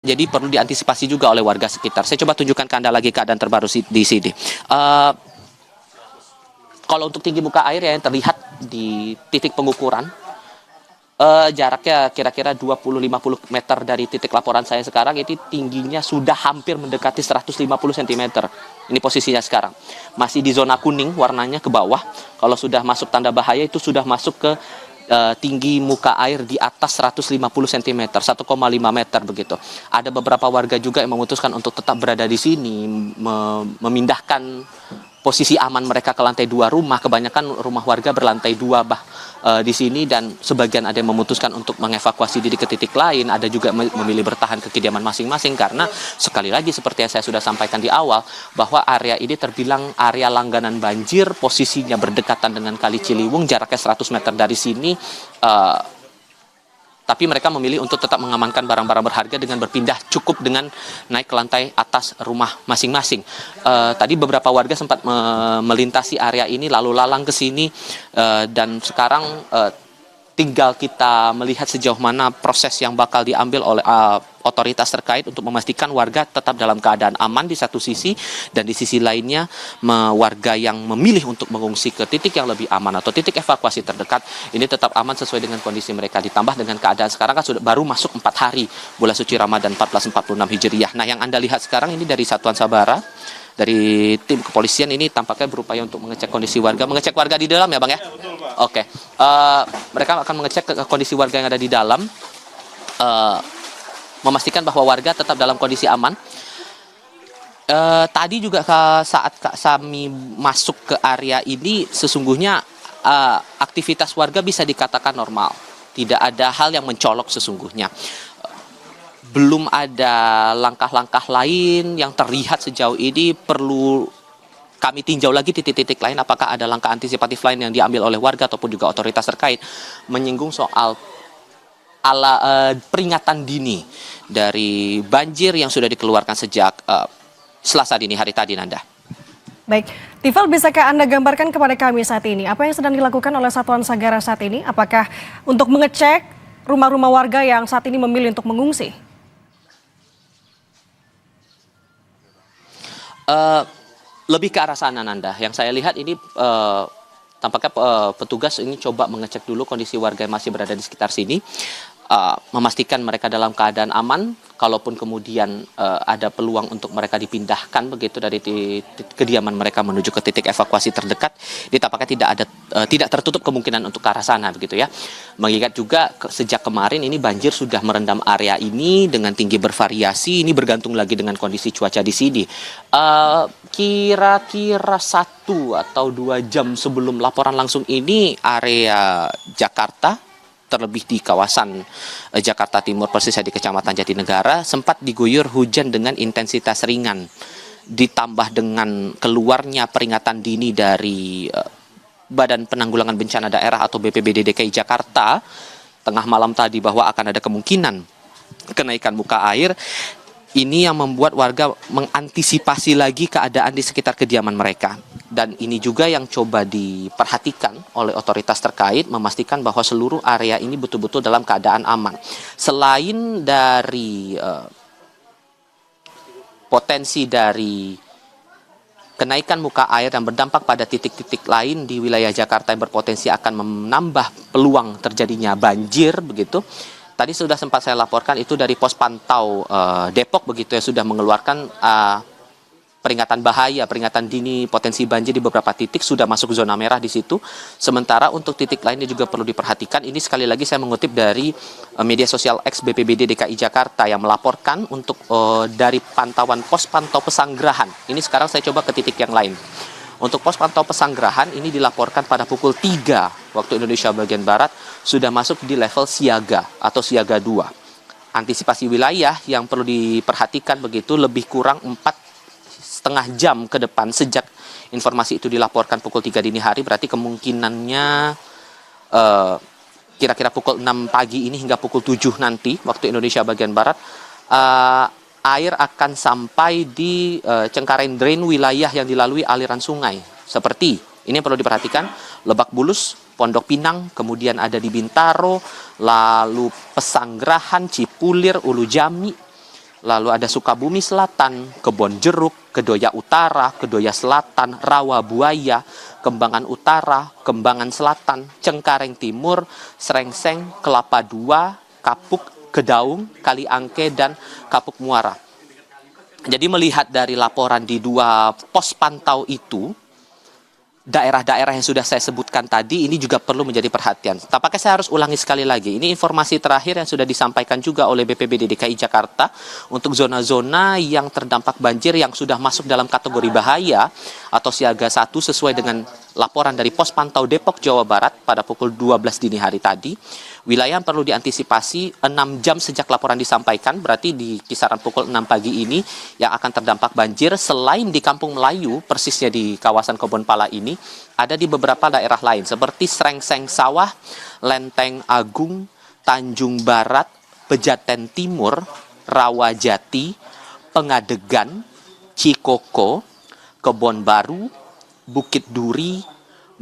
Jadi perlu diantisipasi juga oleh warga sekitar. Saya coba tunjukkan ke Anda lagi keadaan terbaru di sini. Kalau untuk tinggi muka air yang terlihat di titik pengukuran, jaraknya kira-kira 20-50 meter dari titik laporan saya sekarang, itu tingginya sudah hampir mendekati 150 cm. Ini posisinya sekarang. Masih di zona kuning warnanya ke bawah. Kalau sudah masuk tanda bahaya itu sudah masuk ke tinggi muka air di atas 150 cm, 1,5 meter begitu. Ada beberapa warga juga yang memutuskan untuk tetap berada di sini, memindahkan posisi aman mereka ke lantai 2 rumah. Kebanyakan rumah warga berlantai 2 di sini, dan sebagian ada yang memutuskan untuk mengevakuasi diri ke titik lain. Ada juga memilih bertahan ke kediaman masing-masing karena sekali lagi seperti yang saya sudah sampaikan di awal, bahwa area ini terbilang area langganan banjir, posisinya berdekatan dengan Kali Ciliwung, jaraknya 100 meter dari sini. Tapi mereka memilih untuk tetap mengamankan barang-barang berharga dengan berpindah cukup dengan naik ke lantai atas rumah masing-masing. Tadi beberapa warga sempat melintasi area ini lalu lalang ke sini, dan sekarang tinggal kita melihat sejauh mana proses yang bakal diambil oleh otoritas terkait untuk memastikan warga tetap dalam keadaan aman di satu sisi, dan di sisi lainnya warga yang memilih untuk mengungsi ke titik yang lebih aman atau titik evakuasi terdekat ini tetap aman sesuai dengan kondisi mereka. Ditambah dengan keadaan sekarang kan sudah baru masuk 4 hari bulan suci Ramadan 1446 Hijriah. Nah, yang Anda lihat sekarang ini dari Satuan Sabara, dari tim kepolisian ini tampaknya berupaya untuk mengecek kondisi warga, mengecek warga di dalam ya Bang ya? Oke. Mereka akan mengecek kondisi warga yang ada di dalam, memastikan bahwa warga tetap dalam kondisi aman. Tadi juga saat kami masuk ke area ini, sesungguhnya aktivitas warga bisa dikatakan normal. Tidak ada hal yang mencolok sesungguhnya. Belum ada langkah-langkah lain yang terlihat sejauh ini. Perlu kami tinjau lagi titik-titik lain apakah ada langkah antisipatif lain yang diambil oleh warga ataupun juga otoritas terkait menyinggung soal peringatan dini dari banjir yang sudah dikeluarkan sejak Selasa dini hari tadi, Nanda. Baik, Tifal, bisakah Anda gambarkan kepada kami saat ini apa yang sedang dilakukan oleh Satuan Sagara saat ini? Apakah untuk mengecek rumah-rumah warga yang saat ini memilih untuk mengungsi? Lebih ke arah sana, Nanda. Yang saya lihat ini tampaknya petugas ini coba mengecek dulu kondisi warga yang masih berada di sekitar sini, memastikan mereka dalam keadaan aman. Kalaupun kemudian ada peluang untuk mereka dipindahkan begitu dari kediaman mereka menuju ke titik evakuasi terdekat, ini tampaknya tidak tertutup kemungkinan untuk ke arah sana begitu ya. Mengingat juga sejak kemarin ini banjir sudah merendam area ini dengan tinggi bervariasi. Ini bergantung lagi dengan kondisi cuaca di sini. Kira-kira 1 atau 2 jam sebelum laporan langsung ini, area Jakarta, terlebih di kawasan Jakarta Timur, persisnya di Kecamatan Jatinegara, sempat diguyur hujan dengan intensitas ringan. Ditambah dengan keluarnya peringatan dini dari Badan Penanggulangan Bencana Daerah atau BPBD DKI Jakarta tengah malam tadi bahwa akan ada kemungkinan kenaikan muka air. Ini yang membuat warga mengantisipasi lagi keadaan di sekitar kediaman mereka. Dan ini juga yang coba diperhatikan oleh otoritas terkait, memastikan bahwa seluruh area ini betul-betul dalam keadaan aman. Selain dari potensi dari kenaikan muka air yang berdampak pada titik-titik lain di wilayah Jakarta yang berpotensi akan menambah peluang terjadinya banjir begitu. Tadi sudah sempat saya laporkan itu dari pos pantau Depok begitu ya, sudah mengeluarkan peringatan bahaya, peringatan dini potensi banjir di beberapa titik, sudah masuk zona merah di situ. Sementara untuk titik lainnya juga perlu diperhatikan. Ini sekali lagi saya mengutip dari media sosial X BPBD DKI Jakarta yang melaporkan untuk dari pantauan pos pantau Pesanggerahan. Ini sekarang saya coba ke titik yang lain. Untuk pos pantau Pesanggerahan ini dilaporkan pada pukul 3 waktu Indonesia bagian Barat sudah masuk di level siaga atau siaga 2. Antisipasi wilayah yang perlu diperhatikan begitu, lebih kurang 4,5 jam ke depan sejak informasi itu dilaporkan pukul 3 dini hari, berarti kemungkinannya kira-kira pukul 6 pagi ini hingga pukul 7 nanti waktu Indonesia bagian Barat, air akan sampai di Cengkareng Drain, wilayah yang dilalui aliran sungai. Seperti ini yang perlu diperhatikan, Lebak Bulus, Pondok Pinang, kemudian ada di Bintaro, lalu Pesanggerahan, Cipulir, Ulu Jami, lalu ada Sukabumi Selatan, Kebon Jeruk, Kedoya Utara, Kedoya Selatan, Rawa Buaya, Kembangan Utara, Kembangan Selatan, Cengkareng Timur, Srengseng, Kelapa II, Kapuk, Kedaung, Kaliangke, dan Kapuk Muara. Jadi melihat dari laporan di 2 pos pantau itu, daerah-daerah yang sudah saya sebutkan tadi ini juga perlu menjadi perhatian. Tampaknya saya harus ulangi sekali lagi. Ini informasi terakhir yang sudah disampaikan juga oleh BPBD DKI Jakarta untuk zona-zona yang terdampak banjir yang sudah masuk dalam kategori bahaya atau siaga 1 sesuai dengan laporan dari pos pantau Depok, Jawa Barat pada pukul 12 dini hari tadi. Wilayah yang perlu diantisipasi 6 jam sejak laporan disampaikan, berarti di kisaran pukul 6 pagi ini yang akan terdampak banjir selain di Kampung Melayu, persisnya di kawasan Kebonpala ini, ada di beberapa daerah lain seperti Srengseng Sawah, Lenteng Agung, Tanjung Barat, Pejaten Timur, Rawajati, Pengadegan, Cikoko, Kebon Baru, Bukit Duri,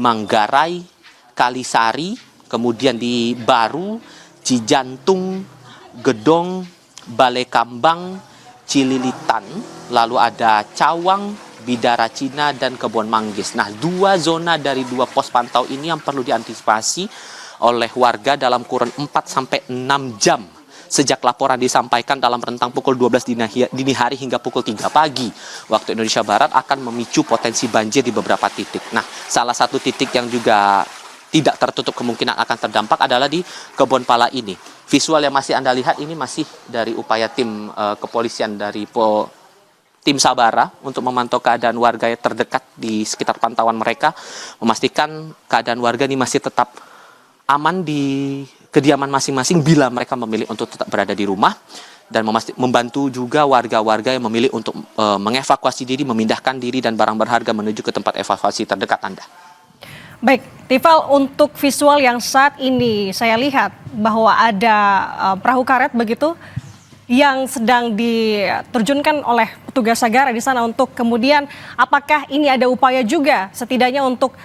Manggarai, Kalisari, kemudian di Baru, Cijantung, Gedong, Balai Kambang, Cililitan, lalu ada Cawang, Bidara Cina, dan Kebon Manggis. Nah, 2 zona dari 2 pos pantau ini yang perlu diantisipasi oleh warga dalam kurun 4-6 jam sejak laporan disampaikan dalam rentang pukul 12 dini hari hingga pukul 3 pagi waktu Indonesia Barat akan memicu potensi banjir di beberapa titik. Nah, salah satu titik yang juga tidak tertutup kemungkinan akan terdampak adalah di Kebonpala ini. Visual yang masih Anda lihat ini masih dari upaya tim kepolisian dari tim Sabara untuk memantau keadaan warga yang terdekat di sekitar pantauan mereka, memastikan keadaan warga ini masih tetap aman di kediaman masing-masing bila mereka memilih untuk tetap berada di rumah, dan membantu juga warga-warga yang memilih untuk mengevakuasi diri, memindahkan diri dan barang berharga menuju ke tempat evakuasi terdekat Anda. Baik, Tifal, untuk visual yang saat ini saya lihat bahwa ada perahu karet begitu yang sedang diterjunkan oleh petugas Sagara di sana untuk kemudian apakah ini ada upaya juga setidaknya untuk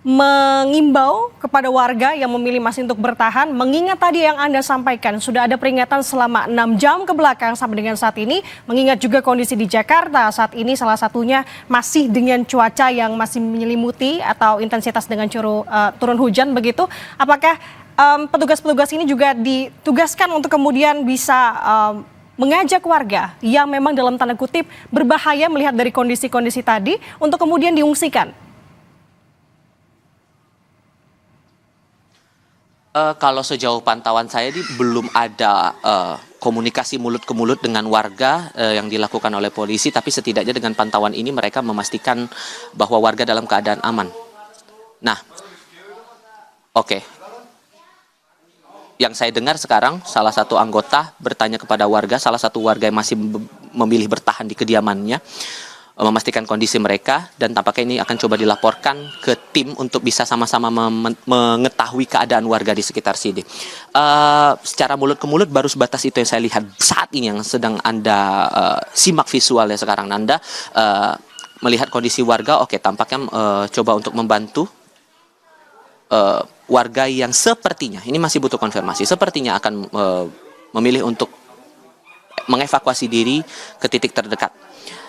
mengimbau kepada warga yang memilih masih untuk bertahan, mengingat tadi yang Anda sampaikan sudah ada peringatan selama 6 jam ke belakang sampai dengan saat ini, mengingat juga kondisi di Jakarta saat ini salah satunya masih dengan cuaca yang masih menyelimuti atau intensitas dengan turun hujan begitu. Apakah petugas-petugas ini juga ditugaskan untuk kemudian bisa mengajak warga yang memang dalam tanda kutip berbahaya melihat dari kondisi-kondisi tadi untuk kemudian diungsikan? Kalau sejauh pantauan saya belum ada komunikasi mulut ke mulut dengan warga yang dilakukan oleh polisi, tapi setidaknya dengan pantauan ini mereka memastikan bahwa warga dalam keadaan aman. Nah, oke. Yang saya dengar sekarang salah satu anggota bertanya kepada warga, salah satu warga yang masih memilih bertahan di kediamannya, memastikan kondisi mereka, dan tampaknya ini akan coba dilaporkan ke tim untuk bisa sama-sama mengetahui keadaan warga di sekitar sini. Secara mulut ke mulut baru sebatas itu yang saya lihat saat ini yang sedang Anda simak visualnya sekarang. Anda melihat kondisi warga, oke, tampaknya coba untuk membantu warga yang sepertinya, ini masih butuh konfirmasi, sepertinya akan memilih untuk mengevakuasi diri ke titik terdekat.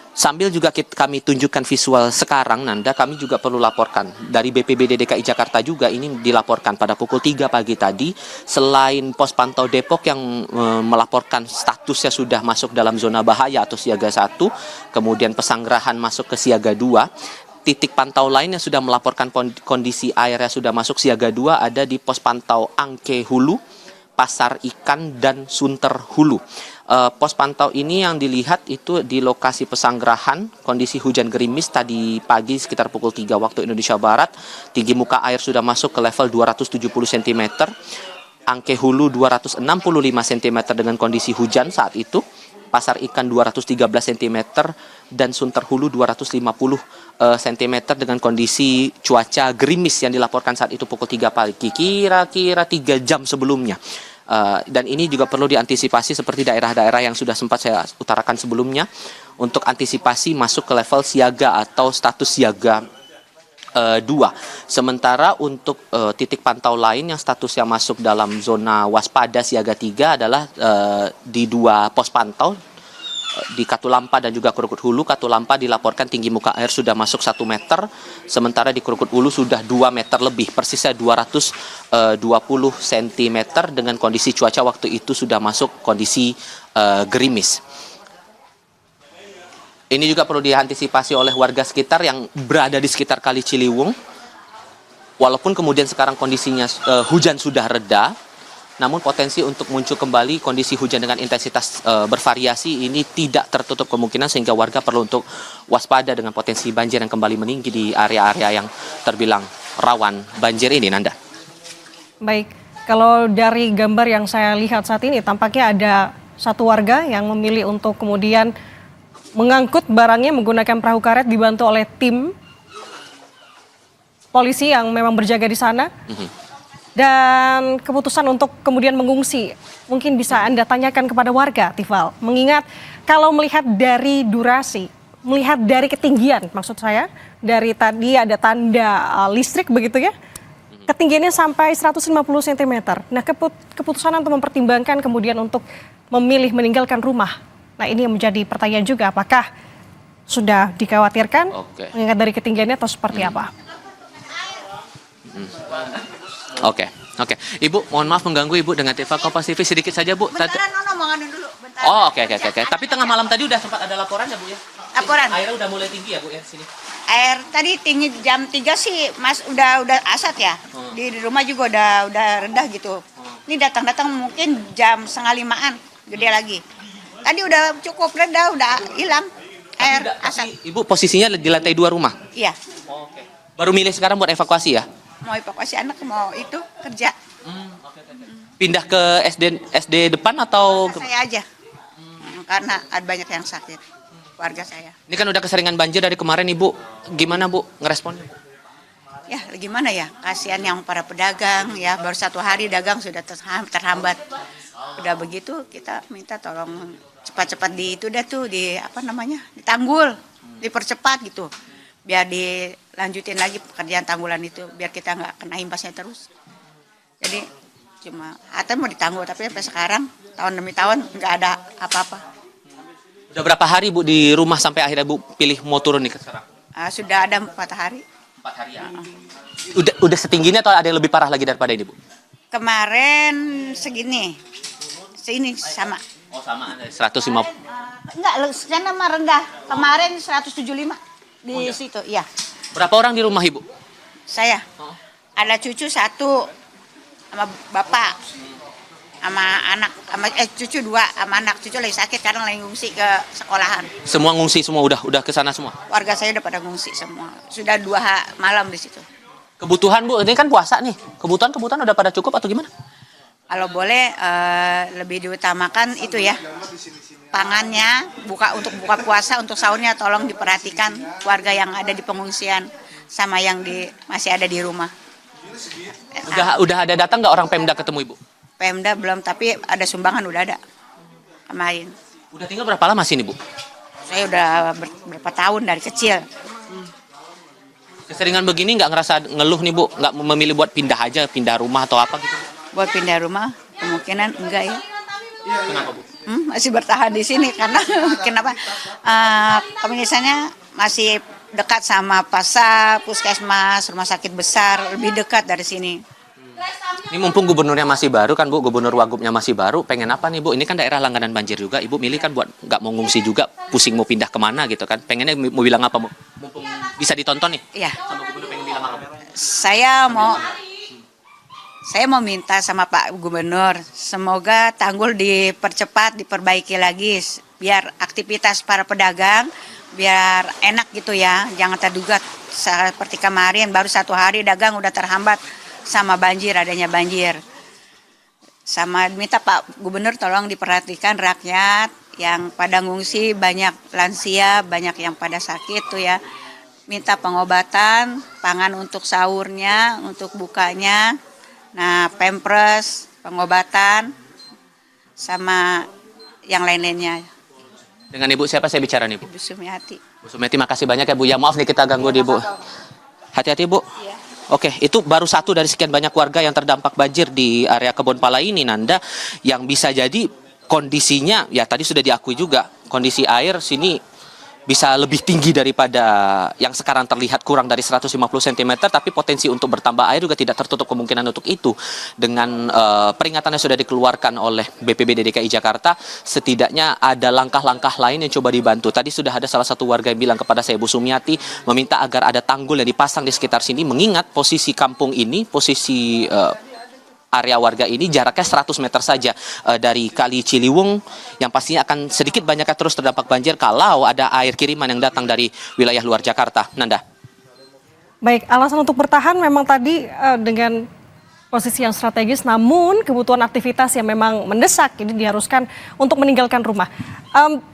Sambil juga kami tunjukkan visual sekarang, Nanda, kami juga perlu laporkan dari BPBD DKI Jakarta juga ini dilaporkan pada pukul 3 pagi tadi, selain pos pantau Depok yang melaporkan statusnya sudah masuk dalam zona bahaya atau siaga 1, kemudian Pesanggerahan masuk ke siaga 2, titik pantau lain yang sudah melaporkan kondisi airnya sudah masuk siaga 2 ada di pos pantau Angke Hulu, Pasar Ikan, dan Sunter Hulu. Pos pantau ini yang dilihat itu di lokasi Pesanggerahan, kondisi hujan gerimis tadi pagi sekitar pukul 3 waktu Indonesia Barat, tinggi muka air sudah masuk ke level 270 cm, Angke Hulu 265 cm dengan kondisi hujan saat itu, Pasar Ikan 213 cm, dan Sunter Hulu 250 cm dengan kondisi cuaca gerimis yang dilaporkan saat itu pukul 3 pagi, kira-kira 3 jam sebelumnya. Dan ini juga perlu diantisipasi seperti daerah-daerah yang sudah sempat saya utarakan sebelumnya untuk antisipasi masuk ke level siaga atau status siaga 2. Sementara untuk titik pantau lain yang statusnya masuk dalam zona waspada siaga 3 adalah di 2 pos pantau di Katulampa dan juga Krukut Hulu. Katulampa dilaporkan tinggi muka air sudah masuk 1 meter, sementara di Krukut Hulu sudah 2 meter lebih, persisnya 220 cm dengan kondisi cuaca waktu itu sudah masuk kondisi gerimis. Ini juga perlu diantisipasi oleh warga sekitar yang berada di sekitar Kali Ciliwung. Walaupun kemudian sekarang kondisinya hujan sudah reda, namun potensi untuk muncul kembali kondisi hujan dengan intensitas bervariasi ini tidak tertutup kemungkinan, sehingga warga perlu untuk waspada dengan potensi banjir yang kembali meninggi di area-area yang terbilang rawan banjir ini, Nanda. Baik, kalau dari gambar yang saya lihat saat ini tampaknya ada satu warga yang memilih untuk kemudian mengangkut barangnya menggunakan perahu karet dibantu oleh tim polisi yang memang berjaga di sana. Dan keputusan untuk kemudian mengungsi mungkin bisa Anda tanyakan kepada warga, Tifal. Mengingat kalau melihat dari durasi, melihat dari ketinggian maksud saya, dari tadi ada tanda listrik begitu ya, ketinggiannya sampai 150 cm. Nah keputusan untuk mempertimbangkan kemudian untuk memilih meninggalkan rumah. Nah ini yang menjadi pertanyaan juga, apakah sudah dikhawatirkan mengingat dari ketinggiannya atau seperti apa? Oke. Ibu, mohon maaf mengganggu Ibu dengan TV Kompas TV sedikit saja, Bu. Bentaran, mau nganu dulu. Bentar. Oh, oke. Tapi tengah malam tadi udah sempat ada laporan ya, Bu ya? Laporan. Airnya udah mulai tinggi ya, Bu ya, sini. Air tadi tinggi jam 3 sih, Mas udah asat ya. Di rumah juga udah rendah gitu. Ini datang mungkin jam 4:30-an, gede lagi. Tadi udah cukup rendah, udah hilang air asat. Ibu posisinya di lantai 2 rumah? Iya. Oke. Baru milih sekarang buat evakuasi ya? Mau evakuasi anak, mau itu kerja. Pindah ke SD depan atau Saya aja. Karena ada banyak yang sakit. Warga saya. Ini kan udah keseringan banjir dari kemarin, Ibu. Gimana, Bu, ngeresponnya? Ya, gimana ya? Kasihan yang para pedagang ya, baru 1 hari dagang sudah terhambat. Udah begitu kita minta tolong cepat-cepat ditanggul, dipercepat gitu. Biar dilanjutin lagi pekerjaan tanggulan itu, biar kita nggak kena imbasnya terus. Jadi cuma mau ditanggul, tapi sampai sekarang tahun demi tahun nggak ada apa-apa. Udah berapa hari, Bu, di rumah sampai akhirnya Bu pilih mau turun nih ke sekarang? Sudah ada 4 hari. 4 hari ya. Udah setinggi ini atau ada yang lebih parah lagi daripada ini, Bu? Kemarin segini sama. Oh, sama, ada 150. Enggak, sana mah rendah. Kemarin 175 di situ, iya. Berapa orang di rumah, Ibu? Saya. Ada cucu 1 sama bapak. Sama anak, cucu 2 sama anak. Cucu lagi sakit, kadang lagi ngungsi ke sekolahan. Semua ngungsi semua, udah ke sana semua? Warga saya udah pada ngungsi semua. Sudah 2 malam di situ. Kebutuhan, Bu, ini kan puasa nih. Kebutuhan udah pada cukup atau gimana? Kalau boleh lebih diutamakan itu ya, pangannya untuk buka puasa, untuk sahurnya tolong diperhatikan warga yang ada di pengungsian sama yang masih ada di rumah. Udah ada datang nggak orang Pemda ketemu Ibu? Pemda belum, tapi ada sumbangan udah ada kemarin. Udah tinggal berapa lama sini, Bu? Saya udah berapa tahun dari kecil. Keseringan begini nggak ngerasa ngeluh nih, Bu? Nggak memilih buat pindah aja, pindah rumah atau apa gitu? Buat pindah rumah kemungkinan enggak ya. Kenapa, Bu? Masih bertahan di sini karena kenapa? Komunikasinya masih dekat sama pasar, puskesmas, rumah sakit besar, lebih dekat dari sini. Ini mumpung gubernurnya masih baru kan, Bu, gubernur Wagubnya masih baru, pengen apa nih, Bu? Ini kan daerah langganan banjir juga, Ibu milih kan buat nggak mau ngungsi juga, pusing mau pindah kemana gitu kan? Pengennya mau bilang apa, Bu? Mumpung bisa ditonton nih. Iya. Sama gubernur pengen bilang apa, Bu? Saya mau minta sama Pak Gubernur, semoga tanggul dipercepat, diperbaiki lagi, biar aktivitas para pedagang, biar enak gitu ya, jangan terduga seperti kemarin, baru 1 hari dagang udah terhambat sama banjir, adanya banjir. Sama minta Pak Gubernur tolong diperhatikan rakyat yang pada ngungsi, banyak lansia, banyak yang pada sakit tuh ya. Minta pengobatan, pangan untuk sahurnya, untuk bukanya. Nah, pampers, pengobatan, sama yang lain-lainnya. Dengan Ibu siapa saya bicara nih, Bu? Ibu Sumiati. Bu Sumiati, makasih banyak ya, Bu. Ya maaf nih kita ganggu di Bu. Hati-hati, Bu. Iya. Oke, itu baru satu dari sekian banyak warga yang terdampak banjir di area Kebonpala ini, Nanda, yang bisa jadi kondisinya, ya tadi sudah diakui juga, kondisi air sini bisa lebih tinggi daripada yang sekarang terlihat kurang dari 150 cm, tapi potensi untuk bertambah air juga tidak tertutup kemungkinan untuk itu. Dengan peringatan yang sudah dikeluarkan oleh BPBD DKI Jakarta, setidaknya ada langkah-langkah lain yang coba dibantu. Tadi sudah ada salah satu warga yang bilang kepada saya, Bu Sumiati, meminta agar ada tanggul yang dipasang di sekitar sini, mengingat posisi kampung ini, posisi area warga ini jaraknya 100 meter saja dari Kali Ciliwung, yang pastinya akan sedikit banyaknya terus terdampak banjir kalau ada air kiriman yang datang dari wilayah luar Jakarta. Nanda. Baik, alasan untuk bertahan memang tadi dengan posisi yang strategis, namun kebutuhan aktivitas yang memang mendesak ini diharuskan untuk meninggalkan rumah.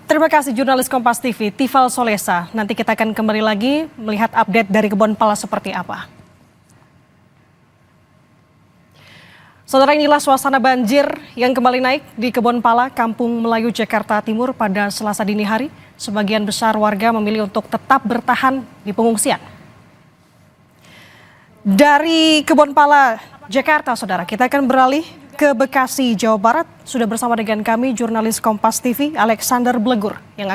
Terima kasih jurnalis Kompas TV, Tifal Solesa. Nanti kita akan kembali lagi melihat update dari Kebonpala seperti apa. Saudara, inilah suasana banjir yang kembali naik di Kebonpala, Kampung Melayu, Jakarta Timur pada Selasa dini hari. Sebagian besar warga memilih untuk tetap bertahan di pengungsian. Dari Kebonpala, Jakarta, saudara, kita akan beralih ke Bekasi, Jawa Barat. Sudah bersama dengan kami jurnalis Kompas TV, Alexander Blegur, yang